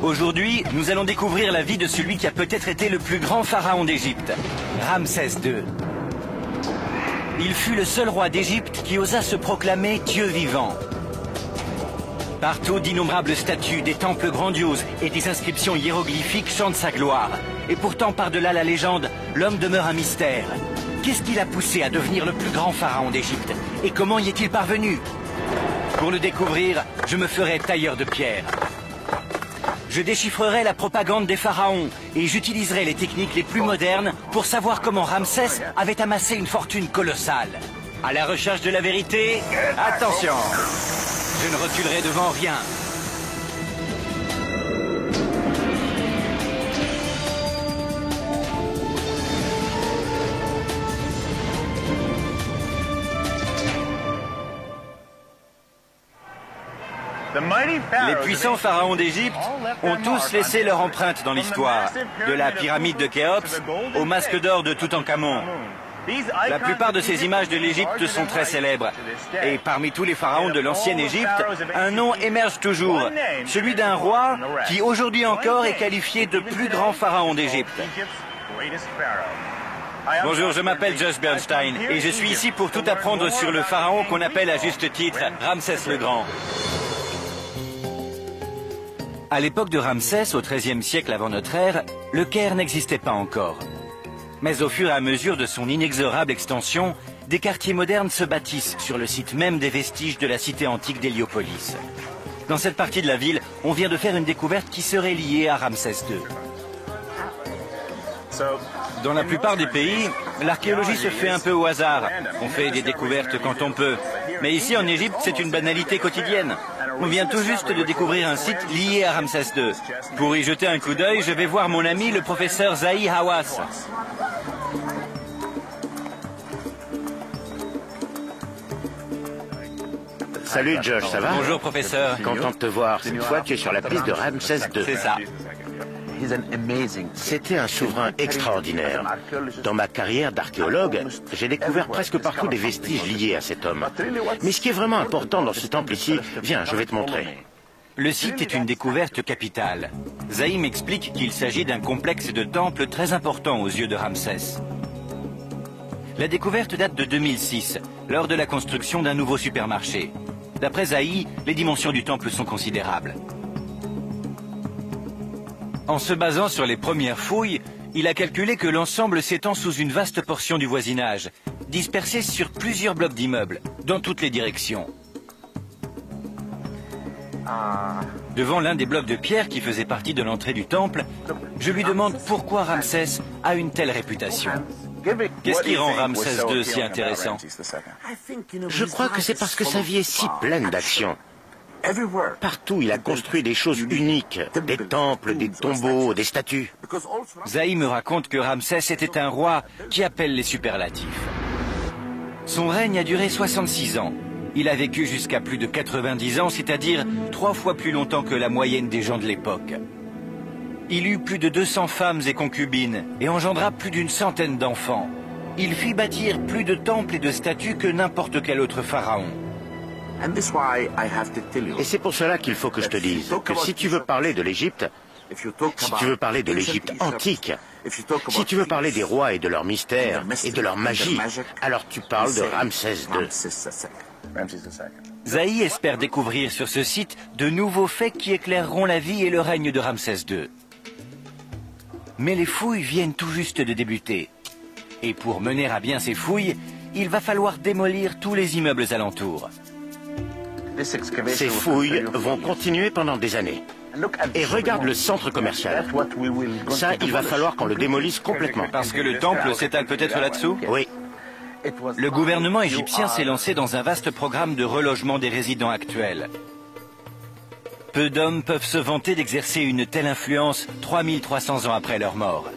Aujourd'hui, nous allons découvrir la vie de celui qui a peut-être été le plus grand pharaon d'Égypte, Ramsès II. Il fut le seul roi d'Égypte qui osa se proclamer Dieu vivant. Partout, d'innombrables statues, des temples grandioses et des inscriptions hiéroglyphiques chantent sa gloire. Et pourtant, par-delà la légende, l'homme demeure un mystère. Qu'est-ce qui l'a poussé à devenir le plus grand pharaon d'Égypte? Et comment y est-il parvenu? Pour le découvrir, je me ferai tailleur de pierre. Je déchiffrerai la propagande des pharaons et j'utiliserai les techniques les plus modernes pour savoir comment Ramsès avait amassé une fortune colossale. À la recherche de la vérité, attention! Je ne reculerai devant rien. Les puissants pharaons d'Égypte ont tous laissé leur empreinte dans l'histoire, de la pyramide de Khéops au masque d'or de Toutankhamon. La plupart de ces images de l'Égypte sont très célèbres. Et parmi tous les pharaons de l'ancienne Égypte, un nom émerge toujours, celui d'un roi qui aujourd'hui encore est qualifié de plus grand pharaon d'Égypte. Bonjour, je m'appelle Josh Bernstein et je suis ici pour tout apprendre sur le pharaon qu'on appelle à juste titre Ramsès le Grand. À l'époque de Ramsès, au XIIIe siècle avant notre ère, le Caire n'existait pas encore. Mais au fur et à mesure de son inexorable extension, des quartiers modernes se bâtissent sur le site même des vestiges de la cité antique d'Héliopolis. Dans cette partie de la ville, on vient de faire une découverte qui serait liée à Ramsès II. Dans la plupart des pays, l'archéologie se fait un peu au hasard. On fait des découvertes quand on peut. Mais ici en Égypte, c'est une banalité quotidienne. On vient tout juste de découvrir un site lié à Ramsès II. Pour y jeter un coup d'œil, je vais voir mon ami le professeur Zahi Hawass. Salut Josh, ça va? Bonjour professeur. Content de te voir. Cette fois, tu es sur la piste de Ramsès II. C'est ça. C'était un souverain extraordinaire. Dans ma carrière d'archéologue, j'ai découvert presque partout des vestiges liés à cet homme. Mais ce qui est vraiment important dans ce temple ici, viens, je vais te montrer. Le site est une découverte capitale. Zahi m'explique qu'il s'agit d'un complexe de temples très important aux yeux de Ramsès. La découverte date de 2006, lors de la construction d'un nouveau supermarché. D'après Zahi, les dimensions du temple sont considérables. En se basant sur les premières fouilles, il a calculé que l'ensemble s'étend sous une vaste portion du voisinage, dispersée sur plusieurs blocs d'immeubles, dans toutes les directions. Devant l'un des blocs de pierre qui faisait partie de l'entrée du temple, je lui demande pourquoi Ramsès a une telle réputation. Qu'est-ce qui rend Ramsès II si intéressant? Je crois que c'est parce que sa vie est si pleine d'action. Partout, il a construit des choses uniques, des temples, des tombeaux, des statues. Zahi me raconte que Ramsès était un roi qui appelle les superlatifs. Son règne a duré 66 ans. Il a vécu jusqu'à plus de 90 ans, c'est-à-dire 3 fois plus longtemps que la moyenne des gens de l'époque. Il eut plus de 200 femmes et concubines et engendra plus d'une centaine d'enfants. Il fit bâtir plus de temples et de statues que n'importe quel autre pharaon. Et c'est pour cela qu'il faut que je te dise que si tu veux parler de l'Égypte, si tu veux parler de l'Égypte antique, si tu veux parler des rois et de leurs mystères et de leur magie, alors tu parles de Ramsès II. Zahi espère découvrir sur ce site de nouveaux faits qui éclaireront la vie et le règne de Ramsès II. Mais les fouilles viennent tout juste de débuter. Et pour mener à bien ces fouilles, il va falloir démolir tous les immeubles alentours. Ces fouilles vont continuer pendant des années. Et regarde le centre commercial. Ça, il va falloir qu'on le démolisse complètement. Parce que le temple s'étale peut-être là-dessous? Oui. Le gouvernement égyptien s'est lancé dans un vaste programme de relogement des résidents actuels. Peu d'hommes peuvent se vanter d'exercer une telle influence 3300 ans après leur mort.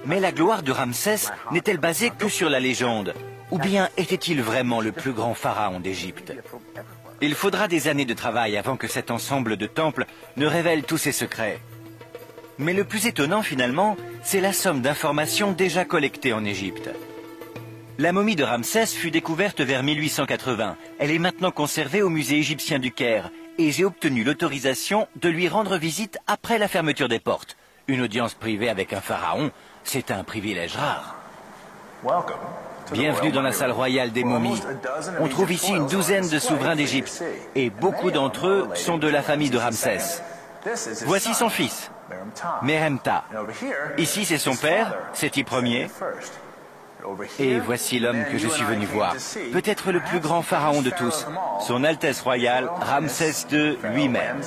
Mais la gloire de Ramsès n'est-elle basée que sur la légende? Ou bien était-il vraiment le plus grand pharaon d'Égypte? Il faudra des années de travail avant que cet ensemble de temples ne révèle tous ses secrets. Mais le plus étonnant finalement, c'est la somme d'informations déjà collectées en Égypte. La momie de Ramsès fut découverte vers 1880. Elle est maintenant conservée au musée égyptien du Caire et j'ai obtenu l'autorisation de lui rendre visite après la fermeture des portes. Une audience privée avec un pharaon, c'est un privilège rare. Bienvenue dans la salle royale des momies. On trouve ici une douzaine de souverains d'Égypte, et beaucoup d'entre eux sont de la famille de Ramsès. Voici son fils, Meremta. Ici, c'est son père, Séti Ier. Et voici l'homme que je suis venu voir. Peut-être le plus grand pharaon de tous, son Altesse royale, Ramsès II lui-même.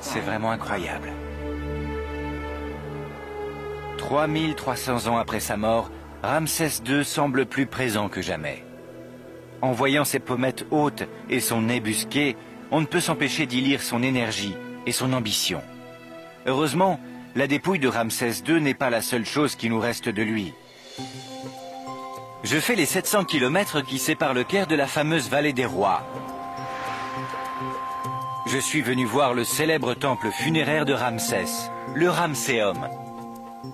C'est vraiment incroyable. 3300 ans après sa mort, Ramsès II semble plus présent que jamais. En voyant ses pommettes hautes et son nez busqué, on ne peut s'empêcher d'y lire son énergie et son ambition. Heureusement, la dépouille de Ramsès II n'est pas la seule chose qui nous reste de lui. Je fais les 700 km qui séparent le Caire de la fameuse vallée des rois. Je suis venu voir le célèbre temple funéraire de Ramsès, le Ramséum.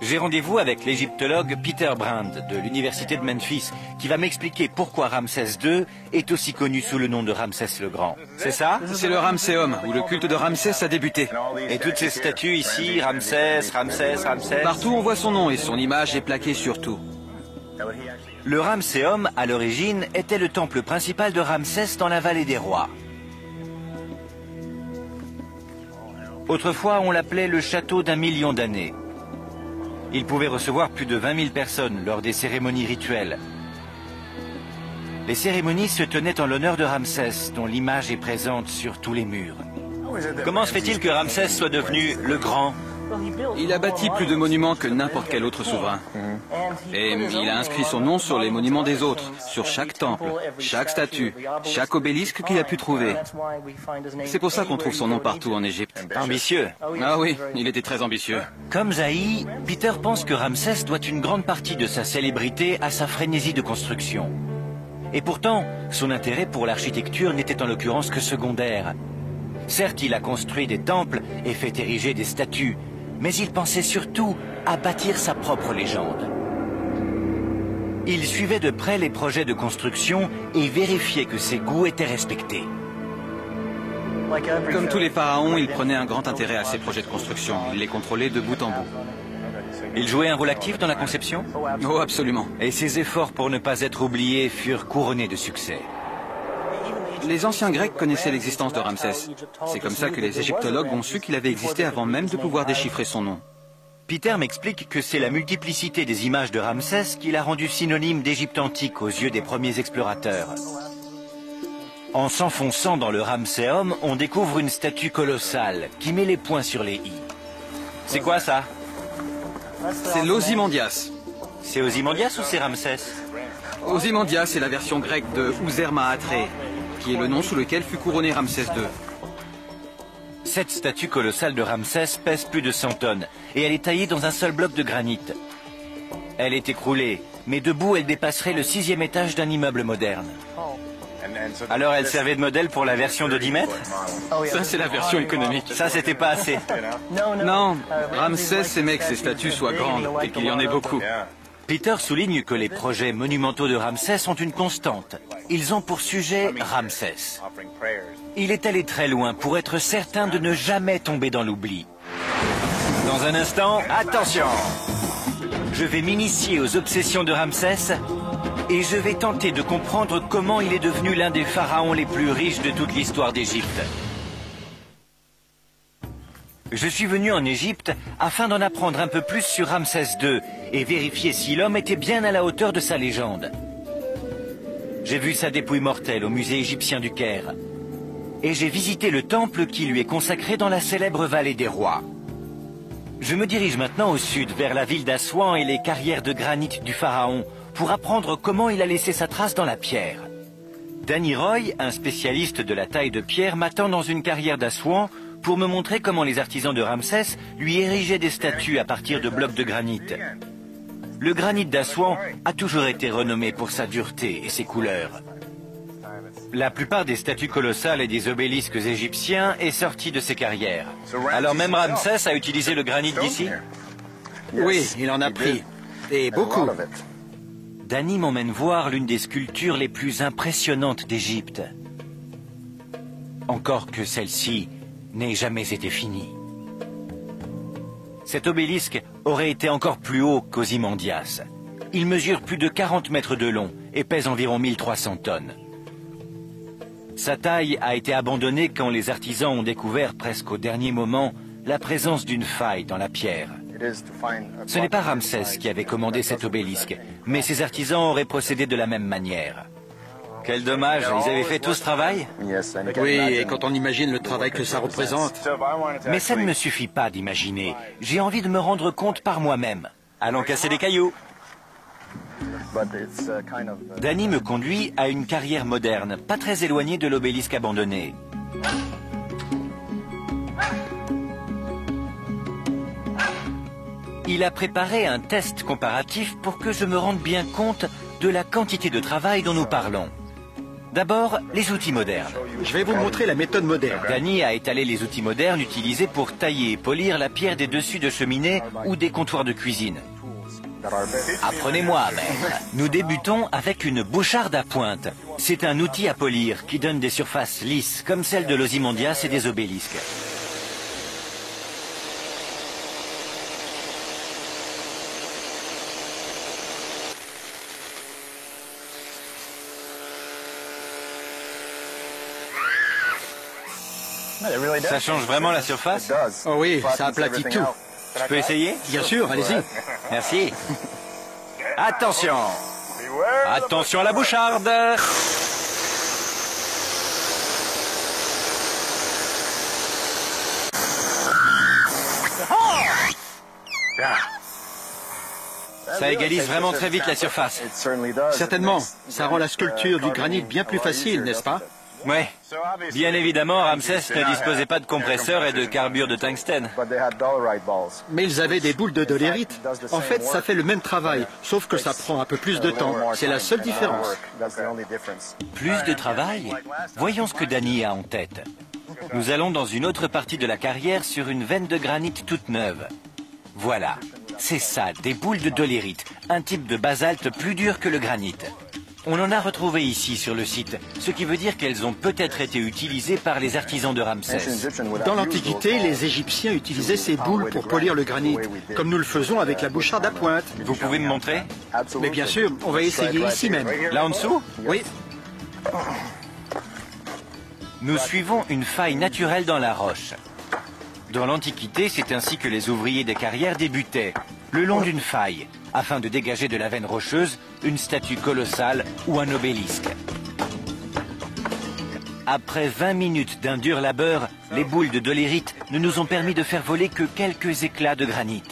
J'ai rendez-vous avec l'égyptologue Peter Brand de l'université de Memphis qui va m'expliquer pourquoi Ramsès II est aussi connu sous le nom de Ramsès le Grand. C'est ça? C'est le Ramséum, où le culte de Ramsès a débuté. Et toutes ces statues ici, Ramsès, Ramsès, Ramsès... Partout on voit son nom et son image est plaquée sur tout. Le Ramséum, à l'origine, était le temple principal de Ramsès dans la vallée des rois. Autrefois, on l'appelait le château d'1 million d'années. Il pouvait recevoir plus de 20 000 personnes lors des cérémonies rituelles. Les cérémonies se tenaient en l'honneur de Ramsès, dont l'image est présente sur tous les murs. Comment se fait-il que Ramsès soit devenu le Grand? Il a bâti plus de monuments que n'importe quel autre souverain. Et il a inscrit son nom sur les monuments des autres, sur chaque temple, chaque statue, chaque obélisque qu'il a pu trouver. C'est pour ça qu'on trouve son nom partout en Égypte. Ambitieux. Ah oui, il était très ambitieux. Comme Zahi, Peter pense que Ramsès doit une grande partie de sa célébrité à sa frénésie de construction. Et pourtant, son intérêt pour l'architecture n'était en l'occurrence que secondaire. Certes, il a construit des temples et fait ériger des statues, mais il pensait surtout à bâtir sa propre légende. Il suivait de près les projets de construction et vérifiait que ses goûts étaient respectés. Comme tous les pharaons, il prenait un grand intérêt à ses projets de construction. Il les contrôlait de bout en bout. Il jouait un rôle actif dans la conception? Oh, absolument. Et ses efforts pour ne pas être oubliés furent couronnés de succès. Les anciens Grecs connaissaient l'existence de Ramsès. C'est comme ça que les égyptologues ont su qu'il avait existé avant même de pouvoir déchiffrer son nom. Peter m'explique que c'est la multiplicité des images de Ramsès qui l'a rendu synonyme d'Égypte antique aux yeux des premiers explorateurs. En s'enfonçant dans le Ramséum, on découvre une statue colossale qui met les points sur les i. C'est quoi ça? C'est l'Ozymandias. C'est Ozymandias ou c'est Ramsès? Ozymandias est la version grecque de Ouzer-Mahatré, qui est le nom sous lequel fut couronné Ramsès II. Cette statue colossale de Ramsès pèse plus de 100 tonnes et elle est taillée dans un seul bloc de granit. Elle est écroulée, mais debout elle dépasserait le 6e étage d'un immeuble moderne. Alors elle servait de modèle pour la version de 10 mètres? Ça, c'est la version économique. Ça, c'était pas assez. Non, Ramsès aimait que ses statues soient grandes et qu'il y en ait beaucoup. Peter souligne que les projets monumentaux de Ramsès sont une constante. Ils ont pour sujet Ramsès. Il est allé très loin pour être certain de ne jamais tomber dans l'oubli. Dans un instant, attention! Je vais m'initier aux obsessions de Ramsès et je vais tenter de comprendre comment il est devenu l'un des pharaons les plus riches de toute l'histoire d'Égypte. Je suis venu en Égypte afin d'en apprendre un peu plus sur Ramsès II et vérifier si l'homme était bien à la hauteur de sa légende. J'ai vu sa dépouille mortelle au musée égyptien du Caire. Et j'ai visité le temple qui lui est consacré dans la célèbre vallée des rois. Je me dirige maintenant au sud, vers la ville d'Assouan et les carrières de granit du pharaon, pour apprendre comment il a laissé sa trace dans la pierre. Danny Roy, un spécialiste de la taille de pierre, m'attend dans une carrière d'Assouan pour me montrer comment les artisans de Ramsès lui érigeaient des statues à partir de blocs de granit. Le granit d'Assouan a toujours été renommé pour sa dureté et ses couleurs. La plupart des statues colossales et des obélisques égyptiens est sortie de ces carrières. Alors même Ramsès a utilisé le granit d'ici? Oui, il en a pris. Et beaucoup. Danny m'emmène voir l'une des sculptures les plus impressionnantes d'Égypte. encore que celle-ci n'ait jamais été finie. Cet obélisque aurait été encore plus haut qu'Ozymandias. Il mesure plus de 40 mètres de long et pèse environ 1300 tonnes. Sa taille a été abandonnée quand les artisans ont découvert presque au dernier moment la présence d'une faille dans la pierre. Ce n'est pas Ramsès qui avait commandé cet obélisque, mais ses artisans auraient procédé de la même manière. Quel dommage, ils avaient fait tout ce travail? Oui, et quand on imagine le travail que ça représente. Mais ça ne me suffit pas d'imaginer. J'ai envie de me rendre compte par moi-même. Allons casser des cailloux. Danny me conduit à une carrière moderne, pas très éloignée de l'obélisque abandonné. Il a préparé un test comparatif pour que je me rende bien compte de la quantité de travail dont nous parlons. D'abord, les outils modernes. Je vais vous montrer la méthode moderne. Danny a étalé les outils modernes utilisés pour tailler et polir la pierre des dessus de cheminée ou des comptoirs de cuisine. Apprenez-moi, maître. Nous débutons avec une boucharde à pointe. C'est un outil à polir qui donne des surfaces lisses, comme celles de l'Ozymandias et des obélisques. Ça change vraiment la surface? Oh oui, ça aplatit tout. Je peux essayer? Bien sûr, allez-y. Merci. Attention! Attention à la boucharde! Ça égalise vraiment très vite la surface. Certainement, ça rend la sculpture du granit bien plus facile, n'est-ce pas? Oui. Bien évidemment, Ramsès ne disposait pas de compresseur et de carbure de tungstène. Mais ils avaient des boules de dolérite. En fait, ça fait le même travail, sauf que ça prend un peu plus de temps. C'est la seule différence. Plus de travail? Voyons ce que Danny a en tête. Nous allons dans une autre partie de la carrière sur une veine de granit toute neuve. Voilà, c'est ça, des boules de dolérite, un type de basalte plus dur que le granit. On en a retrouvé ici sur le site, ce qui veut dire qu'elles ont peut-être été utilisées par les artisans de Ramsès. Dans l'Antiquité, les Égyptiens utilisaient ces boules pour polir le granit, comme nous le faisons avec la boucharde à pointe. Vous pouvez me montrer? Mais bien sûr, on va essayer ici même. Là en dessous? Oui. Nous suivons une faille naturelle dans la roche. Dans l'Antiquité, c'est ainsi que les ouvriers des carrières débutaient, le long d'une faille, afin de dégager de la veine rocheuse une statue colossale ou un obélisque. Après 20 minutes d'un dur labeur, les boules de dolérite ne nous ont permis de faire voler que quelques éclats de granit.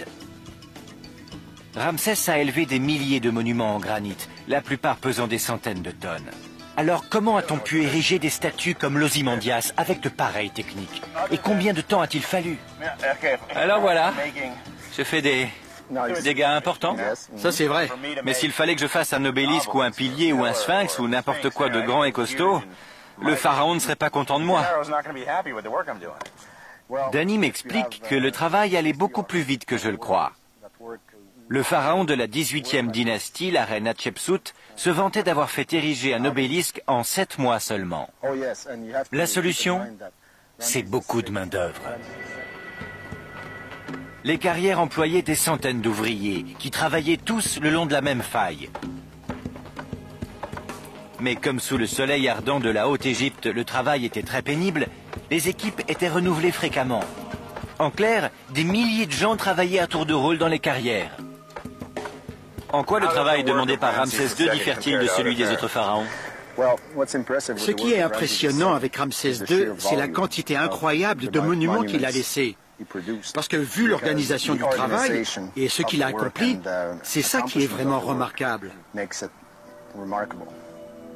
Ramsès a élevé des milliers de monuments en granit, la plupart pesant des centaines de tonnes. Alors comment a-t-on pu ériger des statues comme l'Ozymandias avec de pareilles techniques? Et combien de temps a-t-il fallu? Alors voilà, je fais des dégâts importants. Ça c'est vrai. Mais s'il fallait que je fasse un obélisque ou un pilier ou un sphinx ou n'importe quoi de grand et costaud, le pharaon ne serait pas content de moi. Danny m'explique que le travail allait beaucoup plus vite que je le crois. Le pharaon de la 18e dynastie, la reine Hatshepsut, se vantait d'avoir fait ériger un obélisque en 7 mois seulement. La solution, c'est beaucoup de main-d'œuvre. Les carrières employaient des centaines d'ouvriers qui travaillaient tous le long de la même faille. Mais comme sous le soleil ardent de la Haute-Égypte, le travail était très pénible, les équipes étaient renouvelées fréquemment. En clair, des milliers de gens travaillaient à tour de rôle dans les carrières. En quoi le travail demandé par Ramsès II diffère-t-il de celui des autres pharaons? Ce qui est impressionnant avec Ramsès II, c'est la quantité incroyable de monuments qu'il a laissés. Parce que vu l'organisation du travail et ce qu'il a accompli, c'est ça qui est vraiment remarquable.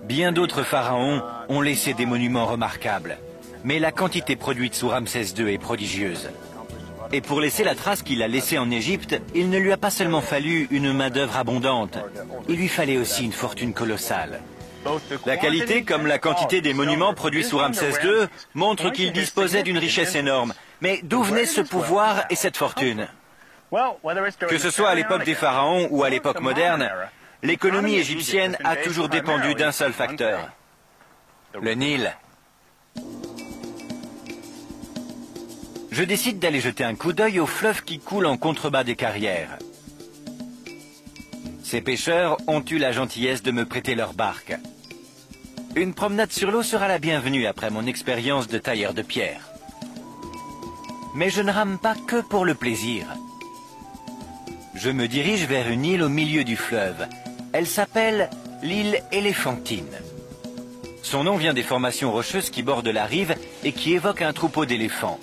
Bien d'autres pharaons ont laissé des monuments remarquables, mais la quantité produite sous Ramsès II est prodigieuse. Et pour laisser la trace qu'il a laissée en Égypte, il ne lui a pas seulement fallu une main-d'œuvre abondante, il lui fallait aussi une fortune colossale. La qualité comme la quantité des monuments produits sous Ramsès II montrent qu'il disposait d'une richesse énorme. Mais d'où venait ce pouvoir et cette fortune? Que ce soit à l'époque des pharaons ou à l'époque moderne, l'économie égyptienne a toujours dépendu d'un seul facteur, le Nil. je décide d'aller jeter un coup d'œil au fleuve qui coule en contrebas des carrières. Ces pêcheurs ont eu la gentillesse de me prêter leur barque. Une promenade sur l'eau sera la bienvenue après mon expérience de tailleur de pierre. Mais je ne rame pas que pour le plaisir. Je me dirige vers une île au milieu du fleuve. Elle s'appelle l'île Éléphantine. Son nom vient des formations rocheuses qui bordent la rive et qui évoquent un troupeau d'éléphants.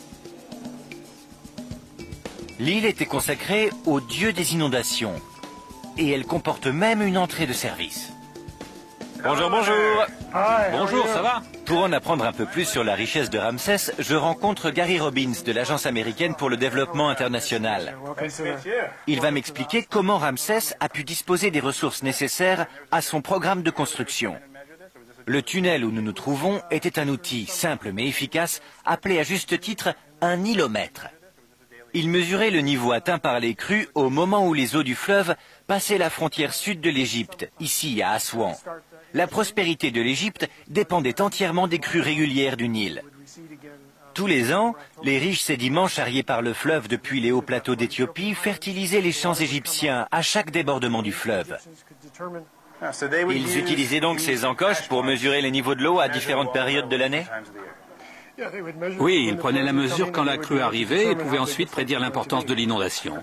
L'île était consacrée au dieu des inondations. Et elle comporte même une entrée de service. Bonjour, bonjour. Bonjour, ça va? Pour en apprendre un peu plus sur la richesse de Ramsès, je rencontre Gary Robbins de l'Agence américaine pour le développement international. Il va m'expliquer comment Ramsès a pu disposer des ressources nécessaires à son programme de construction. Le tunnel où nous nous trouvons était un outil simple mais efficace, appelé à juste titre un nilomètre. Il mesurait le niveau atteint par les crues au moment où les eaux du fleuve passaient la frontière sud de l'Égypte, ici à Assouan. La prospérité de l'Égypte dépendait entièrement des crues régulières du Nil. Tous les ans, les riches sédiments charriés par le fleuve depuis les hauts plateaux d'Éthiopie fertilisaient les champs égyptiens à chaque débordement du fleuve. Ils utilisaient donc ces encoches pour mesurer les niveaux de l'eau à différentes périodes de l'année? Oui, ils prenaient la mesure quand la crue arrivait et pouvaient ensuite prédire l'importance de l'inondation.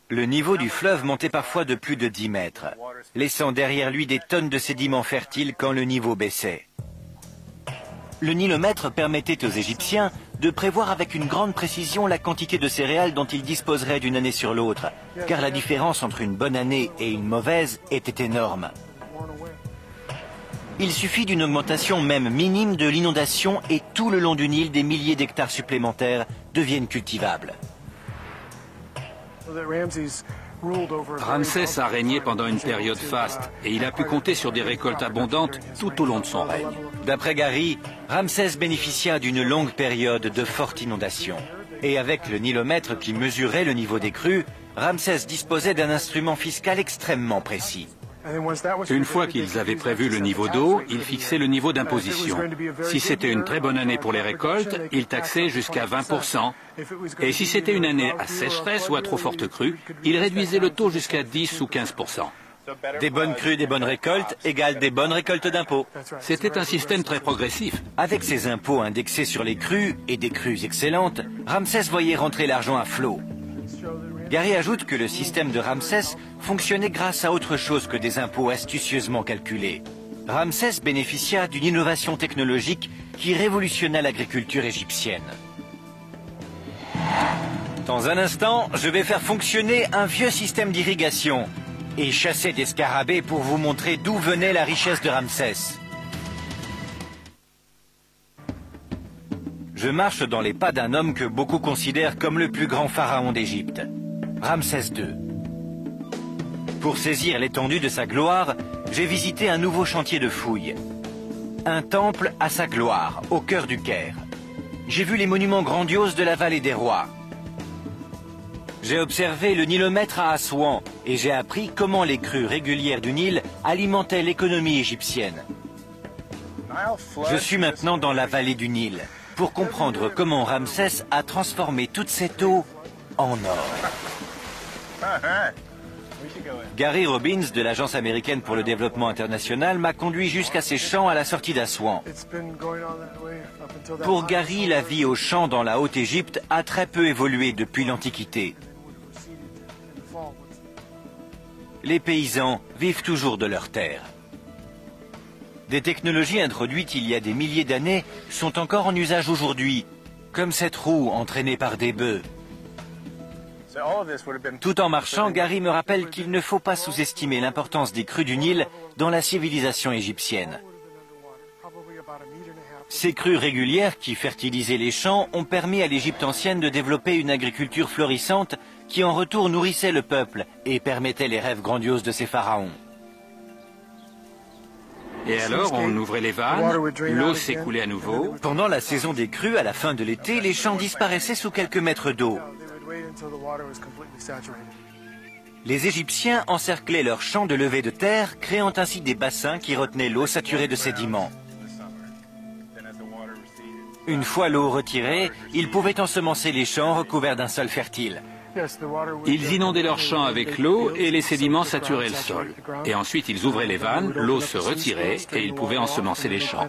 Le niveau du fleuve montait parfois de plus de 10 mètres, laissant derrière lui des tonnes de sédiments fertiles quand le niveau baissait. Le nilomètre permettait aux Égyptiens de prévoir avec une grande précision la quantité de céréales dont ils disposeraient d'une année sur l'autre, car la différence entre une bonne année et une mauvaise était énorme. Il suffit d'une augmentation même minime de l'inondation et tout le long du Nil, des milliers d'hectares supplémentaires deviennent cultivables. Ramsès a régné pendant une période faste et il a pu compter sur des récoltes abondantes tout au long de son règne. D'après Gary, Ramsès bénéficia d'une longue période de fortes inondations. Et avec le nilomètre qui mesurait le niveau des crues, Ramsès disposait d'un instrument fiscal extrêmement précis. Une fois qu'ils avaient prévu le niveau d'eau, ils fixaient le niveau d'imposition. Si c'était une très bonne année pour les récoltes, ils taxaient jusqu'à 20%. Et si c'était une année à sécheresse ou à trop forte crue, ils réduisaient le taux jusqu'à 10 ou 15%. Des bonnes crues, des bonnes récoltes égale des bonnes récoltes d'impôts. C'était un système très progressif. Avec ces impôts indexés sur les crues et des crues excellentes, Ramsès voyait rentrer l'argent à flot. Gary ajoute que le système de Ramsès fonctionnait grâce à autre chose que des impôts astucieusement calculés. Ramsès bénéficia d'une innovation technologique qui révolutionna l'agriculture égyptienne. Dans un instant, je vais faire fonctionner un vieux système d'irrigation et chasser des scarabées pour vous montrer d'où venait la richesse de Ramsès. Je marche dans les pas d'un homme que beaucoup considèrent comme le plus grand pharaon d'Égypte, Ramsès II. Pour saisir l'étendue de sa gloire, j'ai visité un nouveau chantier de fouilles. Un temple à sa gloire, au cœur du Caire. J'ai vu les monuments grandioses de la vallée des rois. J'ai observé le nilomètre à Assouan et j'ai appris comment les crues régulières du Nil alimentaient l'économie égyptienne. Je suis maintenant dans la vallée du Nil pour comprendre comment Ramsès a transformé toute cette eau en or. Gary Robbins de l'Agence américaine pour le développement international m'a conduit jusqu'à ces champs à la sortie d'Assouan. Pour Gary, la vie aux champs dans la Haute-Égypte a très peu évolué depuis l'Antiquité. Les paysans vivent toujours de leurs terres. Des technologies introduites il y a des milliers d'années sont encore en usage aujourd'hui, comme cette roue entraînée par des bœufs. Tout en marchant, Gary me rappelle qu'il ne faut pas sous-estimer l'importance des crues du Nil dans la civilisation égyptienne. Ces crues régulières qui fertilisaient les champs ont permis à l'Égypte ancienne de développer une agriculture florissante qui en retour nourrissait le peuple et permettait les rêves grandioses de ses pharaons. Et alors, on ouvrait les vannes, l'eau s'écoulait à nouveau. Pendant la saison des crues, à la fin de l'été, les champs disparaissaient sous quelques mètres d'eau. Les Égyptiens encerclaient leurs champs de levée de terre, créant ainsi des bassins qui retenaient l'eau saturée de sédiments. Une fois l'eau retirée, ils pouvaient ensemencer les champs recouverts d'un sol fertile. Ils inondaient leurs champs avec l'eau et les sédiments saturaient le sol. Et ensuite, ils ouvraient les vannes, l'eau se retirait et ils pouvaient ensemencer les champs.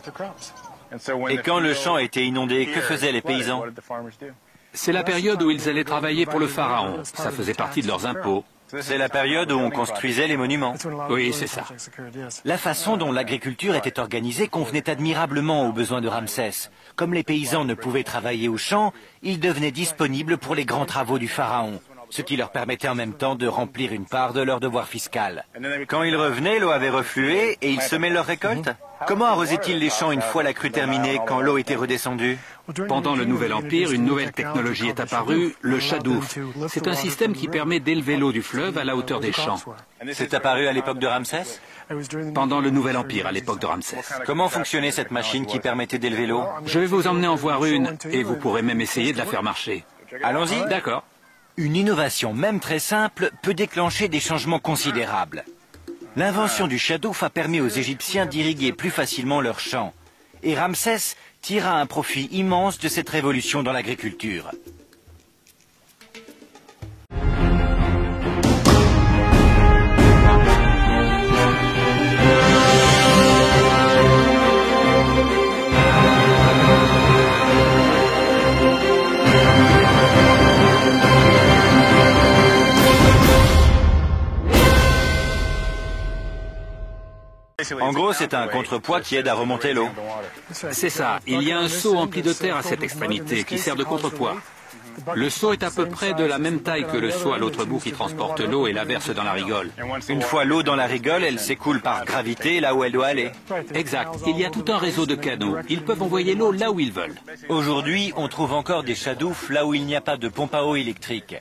Et quand le champ était inondé, que faisaient les paysans? C'est la période où ils allaient travailler pour le pharaon. Ça faisait partie de leurs impôts. C'est la période où on construisait les monuments. Oui, c'est ça. La façon dont l'agriculture était organisée convenait admirablement aux besoins de Ramsès. Comme les paysans ne pouvaient travailler au champ, ils devenaient disponibles pour les grands travaux du pharaon, ce qui leur permettait en même temps de remplir une part de leur devoir fiscal. Quand ils revenaient, l'eau avait reflué et ils semaient leur récolte. Comment arrosaient-ils les champs une fois la crue terminée, quand l'eau était redescendue? Pendant le Nouvel Empire, une nouvelle technologie est apparue, le shadouf. C'est un système qui permet d'élever l'eau du fleuve à la hauteur des champs. C'est apparu à l'époque de Ramsès? Pendant le Nouvel Empire, à l'époque de Ramsès. Comment fonctionnait cette machine qui permettait d'élever l'eau? Je vais vous emmener en voir une et vous pourrez même essayer de la faire marcher. Allons-y. D'accord. Une innovation, même très simple, peut déclencher des changements considérables. L'invention du shadouf a permis aux Égyptiens d'irriguer plus facilement leurs champs. Et Ramsès tira un profit immense de cette révolution dans l'agriculture. En gros, c'est un contrepoids qui aide à remonter l'eau. C'est ça. Il y a un seau empli de terre à cette extrémité qui sert de contrepoids. Le seau est à peu près de la même taille que le seau à l'autre bout qui transporte l'eau et la verse dans la rigole. Une fois l'eau dans la rigole, elle s'écoule par gravité là où elle doit aller. Exact. Il y a tout un réseau de canaux. Ils peuvent envoyer l'eau là où ils veulent. Aujourd'hui, on trouve encore des shadoufs là où il n'y a pas de pompe à eau électrique.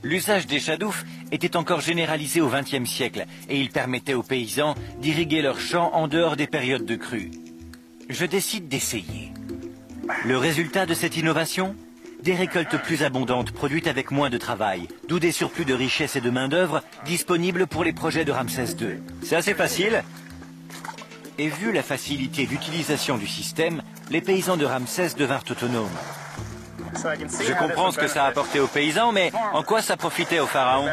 L'usage des shadoufs était encore généralisé au XXe siècle et il permettait aux paysans d'irriguer leurs champs en dehors des périodes de crue. Je décide d'essayer. Le résultat de cette innovation? Des récoltes plus abondantes produites avec moins de travail, d'où des surplus de richesse et de main-d'œuvre disponibles pour les projets de Ramsès II. C'est assez facile. Et vu la facilité d'utilisation du système, les paysans de Ramsès devinrent autonomes. Je comprends ce que ça a apporté aux paysans, mais en quoi ça profitait au pharaon?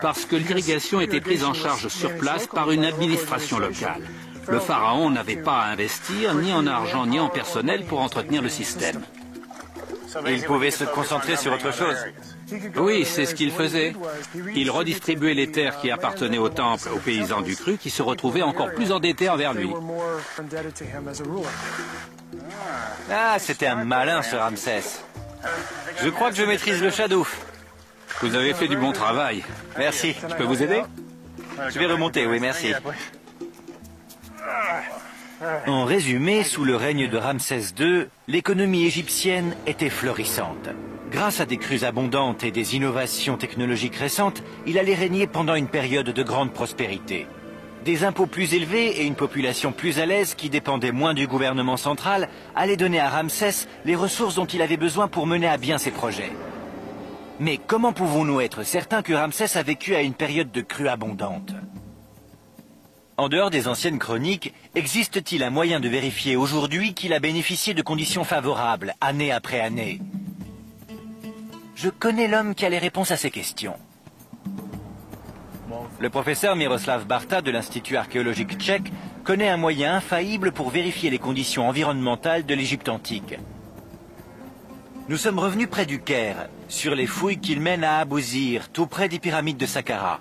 Parce que l'irrigation était prise en charge sur place par une administration locale. Le pharaon n'avait pas à investir ni en argent ni en personnel pour entretenir le système. Il pouvait se concentrer sur autre chose. Oui, c'est ce qu'il faisait. Il redistribuait les terres qui appartenaient au temple aux paysans du cru qui se retrouvaient encore plus endettés envers lui. Ah, c'était un malin ce Ramsès. Je crois que je maîtrise le shadouf. Vous avez fait du bon travail. Merci. Je peux vous aider? Je vais remonter, oui, merci. En résumé, sous le règne de Ramsès II, l'économie égyptienne était florissante. Grâce à des crues abondantes et des innovations technologiques récentes, il allait régner pendant une période de grande prospérité. Des impôts plus élevés et une population plus à l'aise qui dépendait moins du gouvernement central allaient donner à Ramsès les ressources dont il avait besoin pour mener à bien ses projets. Mais comment pouvons-nous être certains que Ramsès a vécu à une période de crue abondante? En dehors des anciennes chroniques, existe-t-il un moyen de vérifier aujourd'hui qu'il a bénéficié de conditions favorables, année après année? Je connais l'homme qui a les réponses à ces questions. Le professeur Miroslav Barta de l'Institut archéologique tchèque connaît un moyen infaillible pour vérifier les conditions environnementales de l'Égypte antique. Nous sommes revenus près du Caire, sur les fouilles qu'il mène à Abouzir, tout près des pyramides de Saqqara.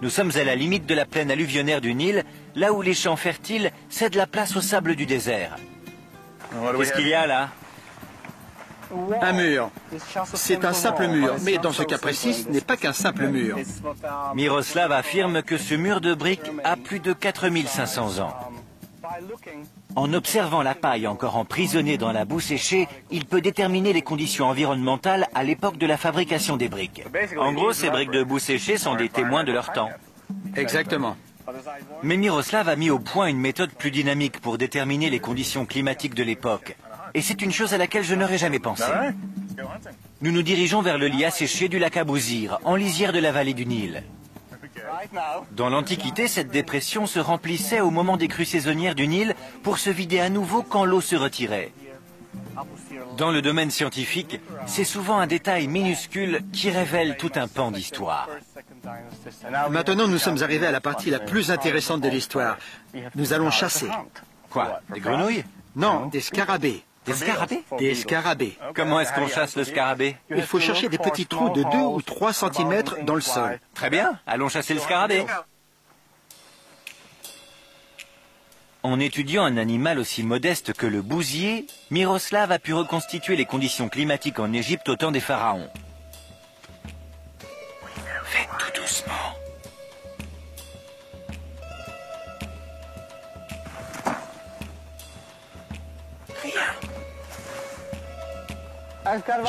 Nous sommes à la limite de la plaine alluvionnaire du Nil, là où les champs fertiles cèdent la place au sable du désert. Qu'est-ce qu'il y a là? Un mur. C'est un simple mur, mais dans ce cas précis, ce n'est pas qu'un simple mur. Miroslav affirme que ce mur de briques a plus de 4500 ans. En observant la paille encore emprisonnée dans la boue séchée, il peut déterminer les conditions environnementales à l'époque de la fabrication des briques. En gros, ces briques de boue séchée sont des témoins de leur temps. Exactement. Mais Miroslav a mis au point une méthode plus dynamique pour déterminer les conditions climatiques de l'époque. Et c'est une chose à laquelle je n'aurais jamais pensé. Nous nous dirigeons vers le lit asséché du lac Abouzir, en lisière de la vallée du Nil. Dans l'Antiquité, cette dépression se remplissait au moment des crues saisonnières du Nil pour se vider à nouveau quand l'eau se retirait. Dans le domaine scientifique, c'est souvent un détail minuscule qui révèle tout un pan d'histoire. Maintenant, nous sommes arrivés à la partie la plus intéressante de l'histoire. Nous allons chasser. Quoi? Des grenouilles? Non, des scarabées. Des scarabées? Des scarabées. Comment est-ce qu'on chasse le scarabée? Il faut chercher des petits trous de 2 ou 3 cm dans le sol. Très bien, allons chasser le scarabée. En étudiant un animal aussi modeste que le bousier, Miroslav a pu reconstituer les conditions climatiques en Égypte au temps des pharaons. Faites tout doucement.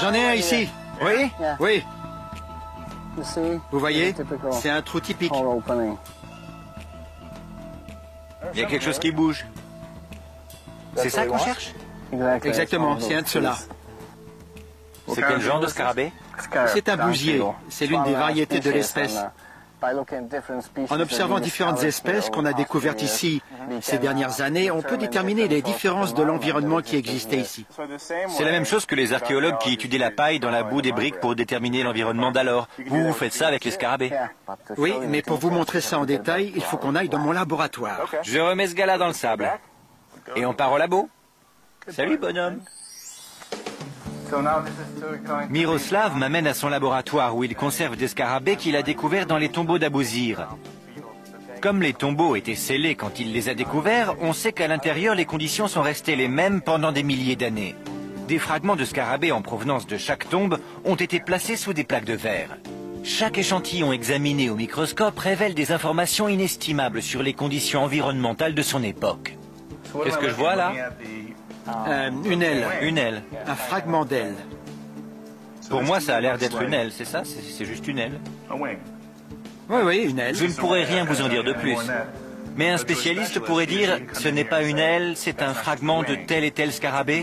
J'en ai un ici. Oui? Oui. Vous voyez? C'est un trou typique. Il y a quelque chose qui bouge. C'est ça qu'on cherche? Exactement, c'est un de ceux-là. C'est quel genre de scarabée? C'est un bousier. C'est l'une des variétés de l'espèce. En observant différentes espèces qu'on a découvertes ici ces dernières années, on peut déterminer les différences de l'environnement qui existait ici. C'est la même chose que les archéologues qui étudient la paille dans la boue des briques pour déterminer l'environnement d'alors. Vous faites ça avec les scarabées? Oui, mais pour vous montrer ça en détail, il faut qu'on aille dans mon laboratoire. Je remets ce gars-là dans le sable. Et on part au labo. Salut, bonhomme. Miroslav m'amène à son laboratoire où il conserve des scarabées qu'il a découverts dans les tombeaux d'Abousir. Comme les tombeaux étaient scellés quand il les a découverts, on sait qu'à l'intérieur, les conditions sont restées les mêmes pendant des milliers d'années. Des fragments de scarabées en provenance de chaque tombe ont été placés sous des plaques de verre. Chaque échantillon examiné au microscope révèle des informations inestimables sur les conditions environnementales de son époque. Qu'est-ce que je vois là? Une aile. Une aile. Un fragment d'aile. Pour moi, ça a l'air d'être une aile, c'est ça? C'est juste une aile. Oui, une aile. Je ne pourrais rien vous en dire de plus. Mais un spécialiste pourrait dire, ce n'est pas une aile, c'est un fragment de tel et tel scarabée.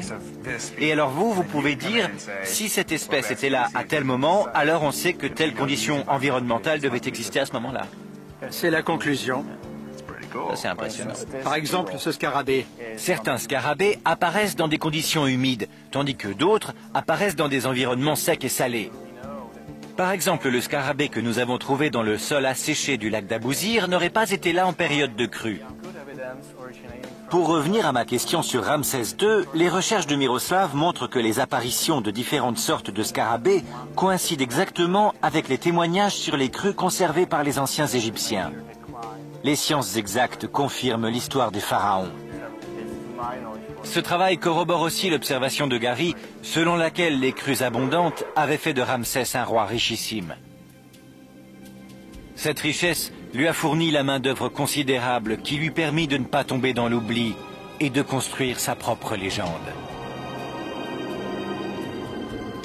Et alors vous pouvez dire, si cette espèce était là à tel moment, alors on sait que telle condition environnementale devait exister à ce moment-là. C'est la conclusion. Ça, c'est impressionnant. Par exemple, ce scarabée. Certains scarabées apparaissent dans des conditions humides, tandis que d'autres apparaissent dans des environnements secs et salés. Par exemple, le scarabée que nous avons trouvé dans le sol asséché du lac d'Abousir n'aurait pas été là en période de crue. Pour revenir à ma question sur Ramsès II, les recherches de Miroslav montrent que les apparitions de différentes sortes de scarabées coïncident exactement avec les témoignages sur les crues conservées par les anciens Égyptiens. Les sciences exactes confirment l'histoire des pharaons. Ce travail corrobore aussi l'observation de Gary, selon laquelle les crues abondantes avaient fait de Ramsès un roi richissime. Cette richesse lui a fourni la main-d'œuvre considérable qui lui permit de ne pas tomber dans l'oubli et de construire sa propre légende.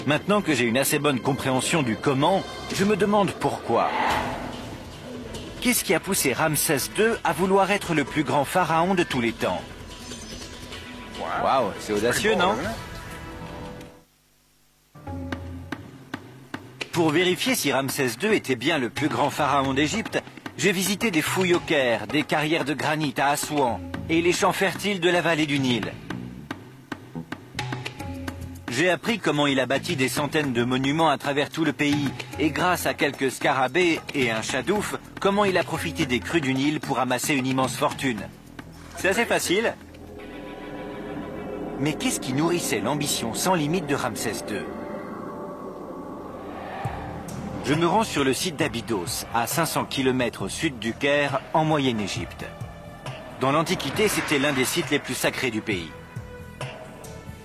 Maintenant que j'ai une assez bonne compréhension du comment, je me demande pourquoi. Qu'est-ce qui a poussé Ramsès II à vouloir être le plus grand pharaon de tous les temps? Waouh, c'est audacieux, non? Pour vérifier si Ramsès II était bien le plus grand pharaon d'Égypte, j'ai visité des fouilles au Caire, des carrières de granit à Assouan et les champs fertiles de la vallée du Nil. J'ai appris comment il a bâti des centaines de monuments à travers tout le pays et grâce à quelques scarabées et un chadouf, comment il a profité des crues du Nil pour amasser une immense fortune. C'est assez facile. Mais qu'est-ce qui nourrissait l'ambition sans limite de Ramsès II? Je me rends sur le site d'Abydos, à 500 km au sud du Caire, en Moyenne-Égypte. Dans l'Antiquité, c'était l'un des sites les plus sacrés du pays.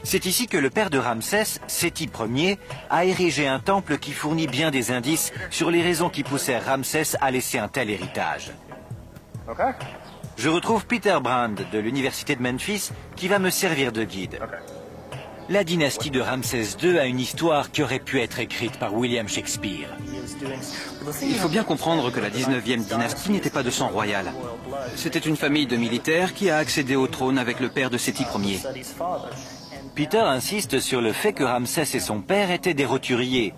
C'est ici que le père de Ramsès, Séti Ier, a érigé un temple qui fournit bien des indices sur les raisons qui poussèrent Ramsès à laisser un tel héritage. Je retrouve Peter Brand de l'université de Memphis qui va me servir de guide. La dynastie de Ramsès II a une histoire qui aurait pu être écrite par William Shakespeare. Il faut bien comprendre que la 19e dynastie n'était pas de sang royal. C'était une famille de militaires qui a accédé au trône avec le père de Séti Ier. Peter insiste sur le fait que Ramsès et son père étaient des roturiers.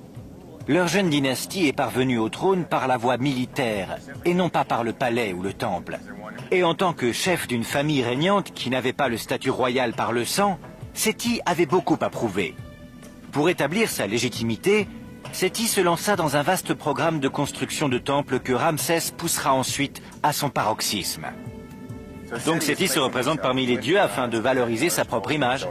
Leur jeune dynastie est parvenue au trône par la voie militaire, et non pas par le palais ou le temple. Et en tant que chef d'une famille régnante qui n'avait pas le statut royal par le sang, Séti avait beaucoup à prouver. Pour établir sa légitimité, Séti se lança dans un vaste programme de construction de temples que Ramsès poussera ensuite à son paroxysme. Donc Séti se représente parmi les dieux afin de valoriser sa propre image.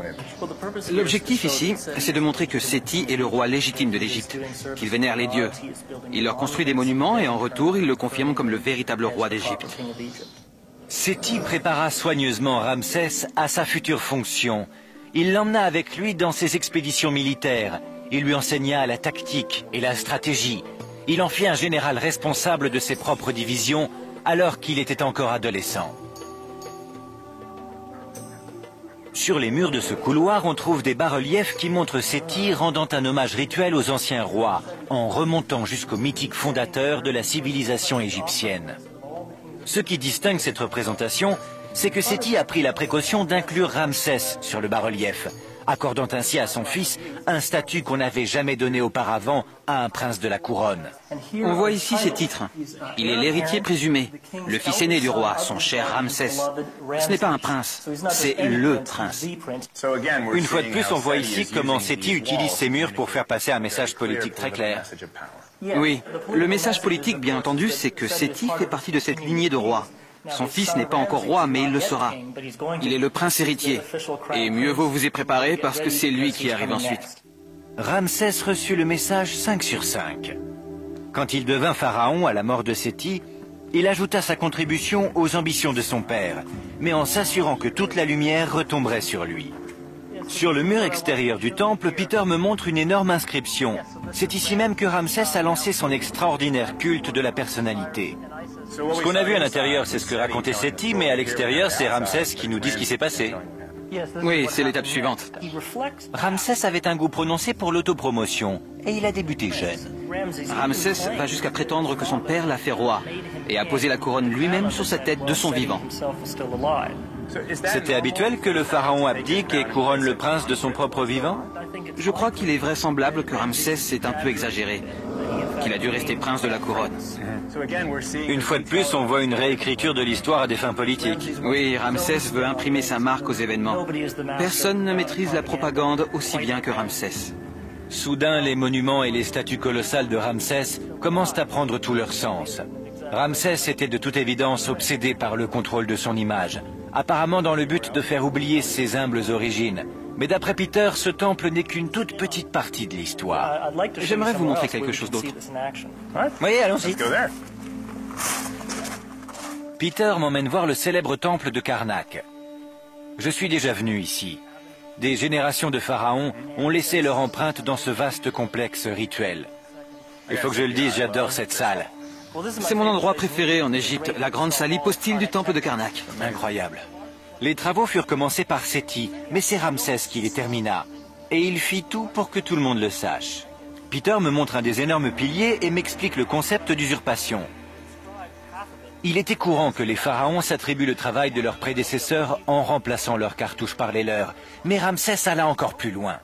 L'objectif ici, c'est de montrer que Séti est le roi légitime de l'Égypte, qu'il vénère les dieux. Il leur construit des monuments et en retour, il le confirme comme le véritable roi d'Égypte. Séti prépara soigneusement Ramsès à sa future fonction. Il l'emmena avec lui dans ses expéditions militaires. Il lui enseigna la tactique et la stratégie. Il en fit un général responsable de ses propres divisions alors qu'il était encore adolescent. Sur les murs de ce couloir, on trouve des bas-reliefs qui montrent Séti rendant un hommage rituel aux anciens rois, en remontant jusqu'au mythique fondateur de la civilisation égyptienne. Ce qui distingue cette représentation, c'est que Séti a pris la précaution d'inclure Ramsès sur le bas-relief, accordant ainsi à son fils un statut qu'on n'avait jamais donné auparavant à un prince de la couronne. On voit ici ses titres. Il est l'héritier présumé, le fils aîné du roi, son cher Ramsès. Ce n'est pas un prince, c'est le prince. Une fois de plus, on voit ici comment Séti utilise ces murs pour faire passer un message politique très clair. Oui, le message politique, bien entendu, c'est que Séti fait partie de cette lignée de rois. Son fils n'est pas encore roi, mais il le sera. Il est le prince héritier. Et mieux vaut vous y préparer parce que c'est lui qui arrive ensuite. Ramsès reçut le message 5 sur 5. Quand il devint pharaon à la mort de Séti, il ajouta sa contribution aux ambitions de son père, mais en s'assurant que toute la lumière retomberait sur lui. Sur le mur extérieur du temple, Peter me montre une énorme inscription. C'est ici même que Ramsès a lancé son extraordinaire culte de la personnalité. Ce qu'on a vu à l'intérieur, c'est ce que racontait Séti, mais à l'extérieur, c'est Ramsès qui nous dit ce qui s'est passé. Oui, c'est l'étape suivante. Ramsès avait un goût prononcé pour l'autopromotion, et il a débuté jeune. Ramsès va jusqu'à prétendre que son père l'a fait roi, et a posé la couronne lui-même sur sa tête de son vivant. C'était habituel que le pharaon abdique et couronne le prince de son propre vivant? Je crois qu'il est vraisemblable que Ramsès est un peu exagéré, qu'il a dû rester prince de la couronne. Une fois de plus, on voit une réécriture de l'histoire à des fins politiques. Oui, Ramsès veut imprimer sa marque aux événements. Personne ne maîtrise la propagande aussi bien que Ramsès. Soudain, les monuments et les statues colossales de Ramsès commencent à prendre tout leur sens. Ramsès était de toute évidence obsédé par le contrôle de son image, apparemment dans le but de faire oublier ses humbles origines. Mais d'après Peter, ce temple n'est qu'une toute petite partie de l'histoire. J'aimerais vous montrer quelque chose d'autre. Oui, allons-y. Peter m'emmène voir le célèbre temple de Karnak. Je suis déjà venu ici. Des générations de pharaons ont laissé leur empreinte dans ce vaste complexe rituel. Il faut que je le dise, j'adore cette salle. C'est mon endroit préféré en Égypte, la grande salle hypostyle du temple de Karnak. Incroyable. Les travaux furent commencés par Séti, mais c'est Ramsès qui les termina. Et il fit tout pour que tout le monde le sache. Peter me montre un des énormes piliers et m'explique le concept d'usurpation. Il était courant que les pharaons s'attribuent le travail de leurs prédécesseurs en remplaçant leurs cartouches par les leurs. Mais Ramsès alla encore plus loin.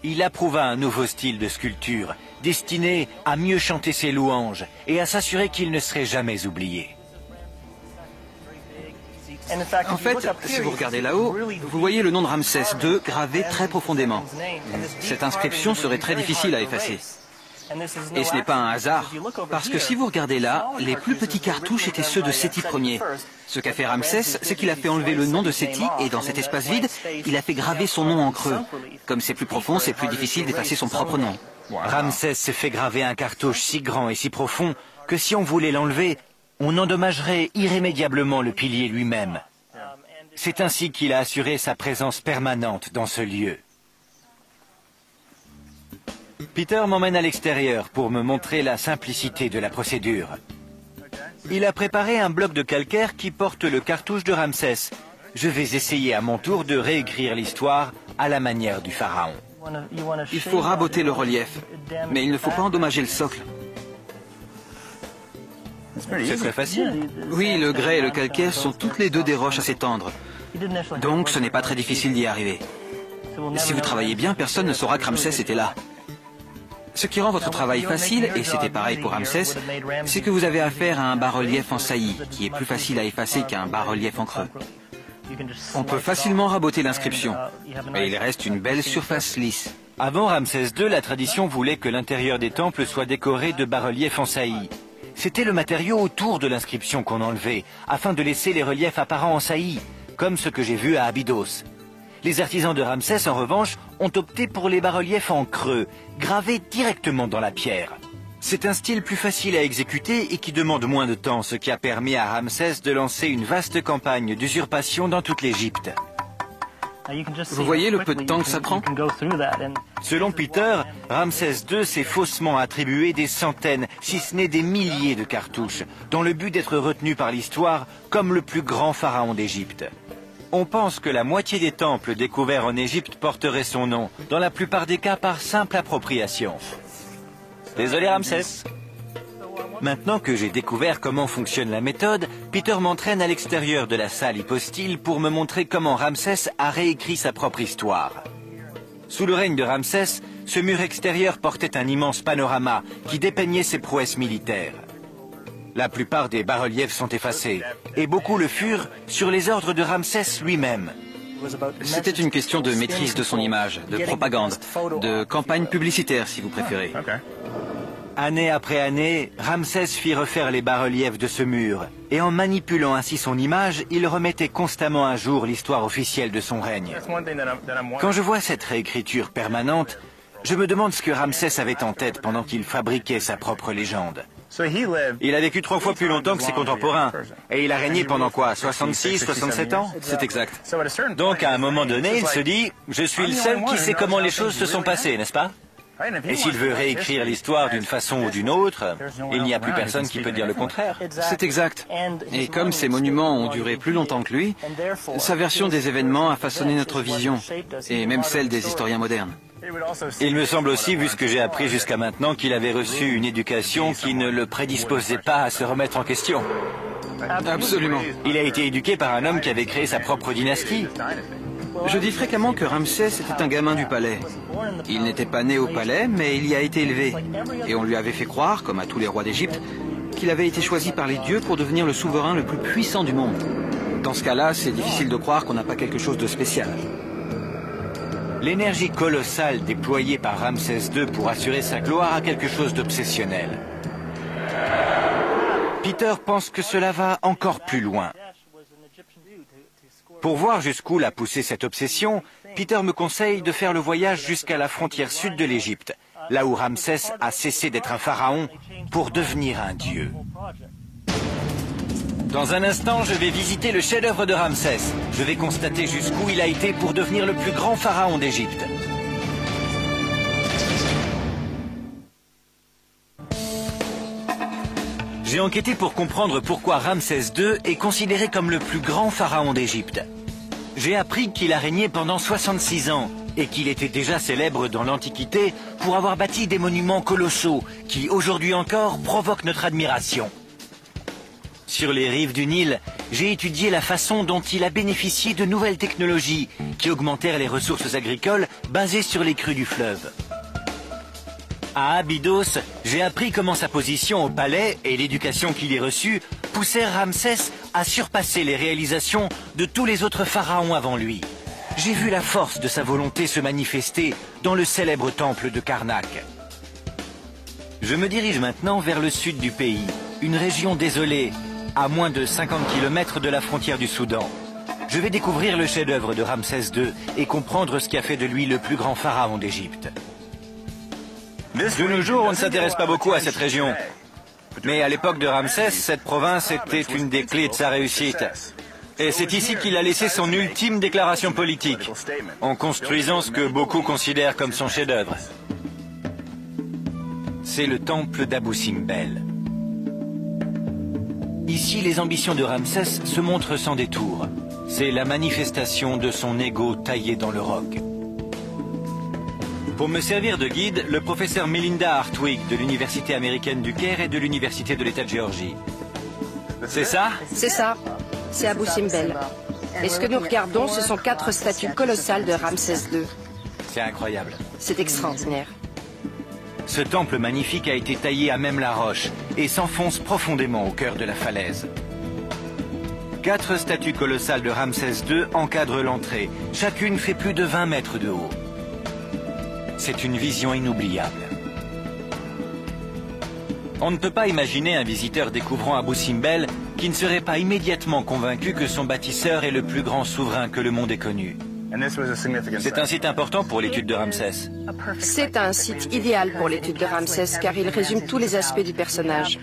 Il approuva un nouveau style de sculpture, destiné à mieux chanter ses louanges et à s'assurer qu'il ne serait jamais oublié. En fait, si vous regardez là-haut, vous voyez le nom de Ramsès II gravé très profondément. Cette inscription serait très difficile à effacer. Et ce n'est pas un hasard, parce que si vous regardez là, les plus petits cartouches étaient ceux de Séti Ier. Ce qu'a fait Ramsès, c'est qu'il a fait enlever le nom de Séti, et dans cet espace vide, il a fait graver son nom en creux. Comme c'est plus profond, c'est plus difficile d'effacer son propre nom. Ramsès s'est fait graver un cartouche si grand et si profond que si on voulait l'enlever, on endommagerait irrémédiablement le pilier lui-même. C'est ainsi qu'il a assuré sa présence permanente dans ce lieu. Peter m'emmène à l'extérieur pour me montrer la simplicité de la procédure. Il a préparé un bloc de calcaire qui porte le cartouche de Ramsès. Je vais essayer à mon tour de réécrire l'histoire à la manière du pharaon. Il faut raboter le relief, mais il ne faut pas endommager le socle. C'est très facile. Oui, le grès et le calcaire sont toutes les deux des roches assez tendres. Donc ce n'est pas très difficile d'y arriver. Si vous travaillez bien, personne ne saura que Ramsès était là. Ce qui rend votre travail facile, et c'était pareil pour Ramsès, c'est que vous avez affaire à un bas-relief en saillie, qui est plus facile à effacer qu'un bas-relief en creux. On peut facilement raboter l'inscription, mais il reste une belle surface lisse. Avant Ramsès II, la tradition voulait que l'intérieur des temples soit décoré de bas-reliefs en saillie. C'était le matériau autour de l'inscription qu'on enlevait, afin de laisser les reliefs apparents en saillie, comme ce que j'ai vu à Abydos. Les artisans de Ramsès, en revanche, ont opté pour les bas-reliefs en creux, gravés directement dans la pierre. C'est un style plus facile à exécuter et qui demande moins de temps, ce qui a permis à Ramsès de lancer une vaste campagne d'usurpation dans toute l'Égypte. Vous voyez le peu de temps que ça prend? Selon Peter, Ramsès II s'est faussement attribué des centaines, si ce n'est des milliers de cartouches, dans le but d'être retenu par l'histoire comme le plus grand pharaon d'Égypte. On pense que la moitié des temples découverts en Égypte porteraient son nom, dans la plupart des cas par simple appropriation. Désolé Ramsès. Maintenant que j'ai découvert comment fonctionne la méthode, Peter m'entraîne à l'extérieur de la salle hypostyle pour me montrer comment Ramsès a réécrit sa propre histoire. Sous le règne de Ramsès, ce mur extérieur portait un immense panorama qui dépeignait ses prouesses militaires. La plupart des bas-reliefs sont effacés, et beaucoup le furent sur les ordres de Ramsès lui-même. C'était une question de maîtrise de son image, de propagande, de campagne publicitaire si vous préférez. Année après année, Ramsès fit refaire les bas-reliefs de ce mur, et en manipulant ainsi son image, il remettait constamment à jour l'histoire officielle de son règne. Quand je vois cette réécriture permanente, je me demande ce que Ramsès avait en tête pendant qu'il fabriquait sa propre légende. Il a vécu 3 fois plus longtemps que ses contemporains, et il a régné pendant quoi, 66, 67 ans? C'est exact. Donc à un moment donné, il se dit, je suis le seul qui sait comment les choses se sont passées, n'est-ce pas? Et s'il veut réécrire l'histoire d'une façon ou d'une autre, il n'y a plus personne qui peut dire le contraire. C'est exact. Et comme ces monuments ont duré plus longtemps que lui, sa version des événements a façonné notre vision, et même celle des historiens modernes. Il me semble aussi, vu ce que j'ai appris jusqu'à maintenant, qu'il avait reçu une éducation qui ne le prédisposait pas à se remettre en question. Absolument. Il a été éduqué par un homme qui avait créé sa propre dynastie. Je dis fréquemment que Ramsès était un gamin du palais. Il n'était pas né au palais, mais il y a été élevé. Et on lui avait fait croire, comme à tous les rois d'Égypte, qu'il avait été choisi par les dieux pour devenir le souverain le plus puissant du monde. Dans ce cas-là, c'est difficile de croire qu'on n'a pas quelque chose de spécial. L'énergie colossale déployée par Ramsès II pour assurer sa gloire a quelque chose d'obsessionnel. Peter pense que cela va encore plus loin. Pour voir jusqu'où l'a poussé cette obsession, Peter me conseille de faire le voyage jusqu'à la frontière sud de l'Égypte, là où Ramsès a cessé d'être un pharaon pour devenir un dieu. Dans un instant, je vais visiter le chef-d'œuvre de Ramsès. Je vais constater jusqu'où il a été pour devenir le plus grand pharaon d'Égypte. J'ai enquêté pour comprendre pourquoi Ramsès II est considéré comme le plus grand pharaon d'Égypte. J'ai appris qu'il a régné pendant 66 ans et qu'il était déjà célèbre dans l'Antiquité pour avoir bâti des monuments colossaux qui, aujourd'hui encore, provoquent notre admiration. Sur les rives du Nil, j'ai étudié la façon dont il a bénéficié de nouvelles technologies qui augmentèrent les ressources agricoles basées sur les crues du fleuve. À Abydos, j'ai appris comment sa position au palais et l'éducation qu'il y reçut poussèrent Ramsès à surpasser les réalisations de tous les autres pharaons avant lui. J'ai vu la force de sa volonté se manifester dans le célèbre temple de Karnak. Je me dirige maintenant vers le sud du pays, une région désolée, à moins de 50 km de la frontière du Soudan. Je vais découvrir le chef-d'œuvre de Ramsès II et comprendre ce qui a fait de lui le plus grand pharaon d'Égypte. De nos jours, on ne s'intéresse pas beaucoup à cette région. Mais à l'époque de Ramsès, cette province était une des clés de sa réussite. Et c'est ici qu'il a laissé son ultime déclaration politique, en construisant ce que beaucoup considèrent comme son chef-d'œuvre. C'est le temple d'Abou Simbel. Ici, les ambitions de Ramsès se montrent sans détour. C'est la manifestation de son ego taillé dans le roc. Pour me servir de guide, le professeur Melinda Hartwig de l'Université américaine du Caire et de l'Université de l'État de Géorgie. C'est ça? C'est ça. C'est Abou Simbel. Et ce que nous regardons, ce sont 4 statues colossales de Ramsès II. C'est incroyable. C'est extraordinaire. Ce temple magnifique a été taillé à même la roche et s'enfonce profondément au cœur de la falaise. 4 statues colossales de Ramsès II encadrent l'entrée. Chacune fait plus de 20 mètres de haut. C'est une vision inoubliable. On ne peut pas imaginer un visiteur découvrant Abou Simbel qui ne serait pas immédiatement convaincu que son bâtisseur est le plus grand souverain que le monde ait connu. C'est un site important pour l'étude de Ramsès. C'est un site idéal pour l'étude de Ramsès car il résume tous les aspects du personnage.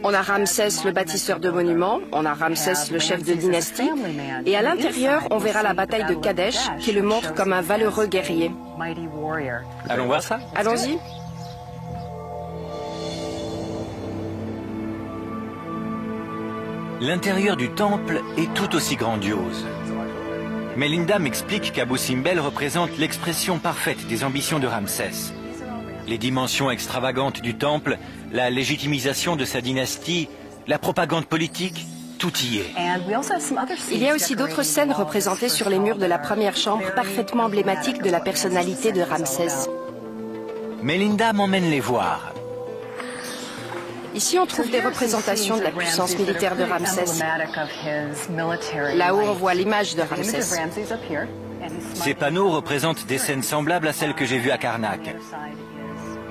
On a Ramsès le bâtisseur de monuments, on a Ramsès le chef de dynastie, et à l'intérieur, on verra la bataille de Kadesh qui le montre comme un valeureux guerrier. Allons voir ça? Allons-y. L'intérieur du temple est tout aussi grandiose. Melinda m'explique qu'Abou Simbel représente l'expression parfaite des ambitions de Ramsès. Les dimensions extravagantes du temple, la légitimisation de sa dynastie, la propagande politique, tout y est. Il y a aussi d'autres scènes représentées sur les murs de la première chambre, parfaitement emblématiques de la personnalité de Ramsès. Melinda m'emmène les voir. Ici, on trouve des représentations de la puissance militaire de Ramsès. Là-haut, on voit l'image de Ramsès. Ces panneaux représentent des scènes semblables à celles que j'ai vues à Karnak.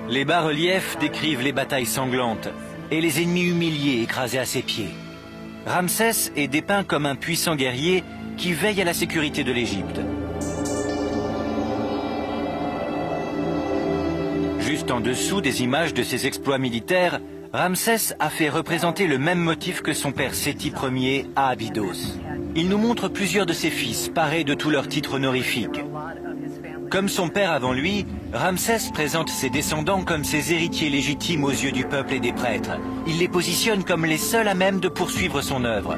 Les bas-reliefs décrivent les batailles sanglantes et les ennemis humiliés écrasés à ses pieds. Ramsès est dépeint comme un puissant guerrier qui veille à la sécurité de l'Égypte. Juste en dessous des images de ses exploits militaires, Ramsès a fait représenter le même motif que son père Séti Ier à Abydos. Il nous montre plusieurs de ses fils, parés de tous leurs titres honorifiques. Comme son père avant lui, Ramsès présente ses descendants comme ses héritiers légitimes aux yeux du peuple et des prêtres. Il les positionne comme les seuls à même de poursuivre son œuvre.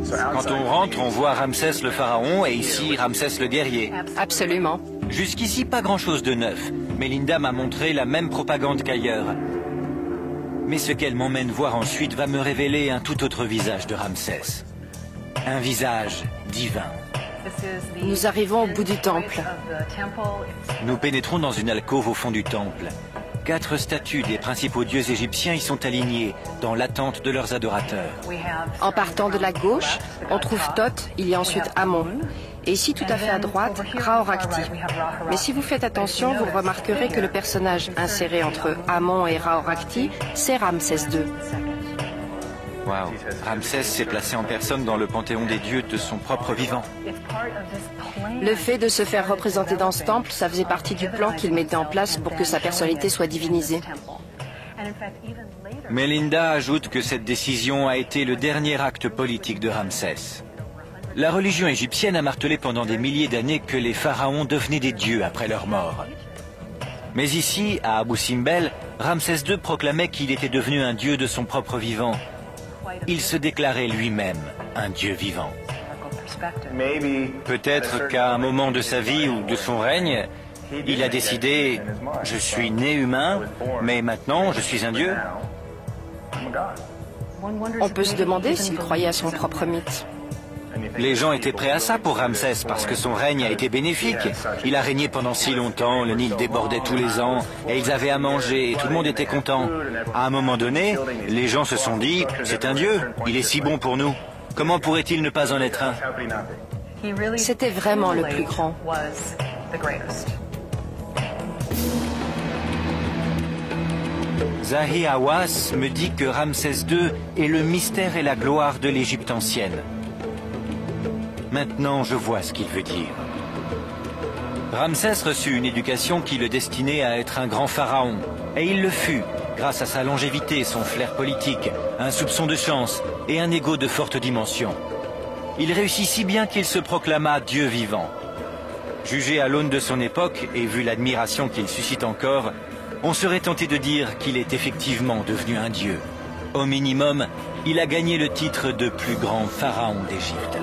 Quand on rentre, on voit Ramsès le pharaon et ici Ramsès le guerrier. Absolument. Jusqu'ici, pas grand-chose de neuf. Melinda m'a montré la même propagande qu'ailleurs. Mais ce qu'elle m'emmène voir ensuite va me révéler un tout autre visage de Ramsès. Un visage divin. Nous arrivons au bout du temple. Nous pénétrons dans une alcôve au fond du temple. 4 statues des principaux dieux égyptiens y sont alignées, dans l'attente de leurs adorateurs. En partant de la gauche, on trouve Thoth, il y a ensuite Amon. Et ici, tout à fait à droite, Ra-Horakhti. Mais si vous faites attention, vous remarquerez que le personnage inséré entre Amon et Ra-Horakhti, c'est Ramsès II. Waouh, Ramsès s'est placé en personne dans le panthéon des dieux de son propre vivant. Le fait de se faire représenter dans ce temple, ça faisait partie du plan qu'il mettait en place pour que sa personnalité soit divinisée. Melinda ajoute que cette décision a été le dernier acte politique de Ramsès. La religion égyptienne a martelé pendant des milliers d'années que les pharaons devenaient des dieux après leur mort. Mais ici, à Abou Simbel, Ramsès II proclamait qu'il était devenu un dieu de son propre vivant. Il se déclarait lui-même un dieu vivant. Peut-être qu'à un moment de sa vie ou de son règne, il a décidé « Je suis né humain, mais maintenant je suis un dieu ». On peut se demander s'il croyait à son propre mythe. Les gens étaient prêts à ça pour Ramsès parce que son règne a été bénéfique. Il a régné pendant si longtemps, le Nil débordait tous les ans et ils avaient à manger et tout le monde était content. À un moment donné, les gens se sont dit « C'est un dieu, il est si bon pour nous. Comment pourrait-il ne pas en être un ?» C'était vraiment le plus grand. Zahi Hawass me dit que Ramsès II est le mystère et la gloire de l'Égypte ancienne. Maintenant, je vois ce qu'il veut dire. Ramsès reçut une éducation qui le destinait à être un grand pharaon. Et il le fut, grâce à sa longévité, son flair politique, un soupçon de chance et un ego de forte dimension. Il réussit si bien qu'il se proclama Dieu vivant. Jugé à l'aune de son époque et vu l'admiration qu'il suscite encore, on serait tenté de dire qu'il est effectivement devenu un dieu. Au minimum, il a gagné le titre de plus grand pharaon d'Égypte.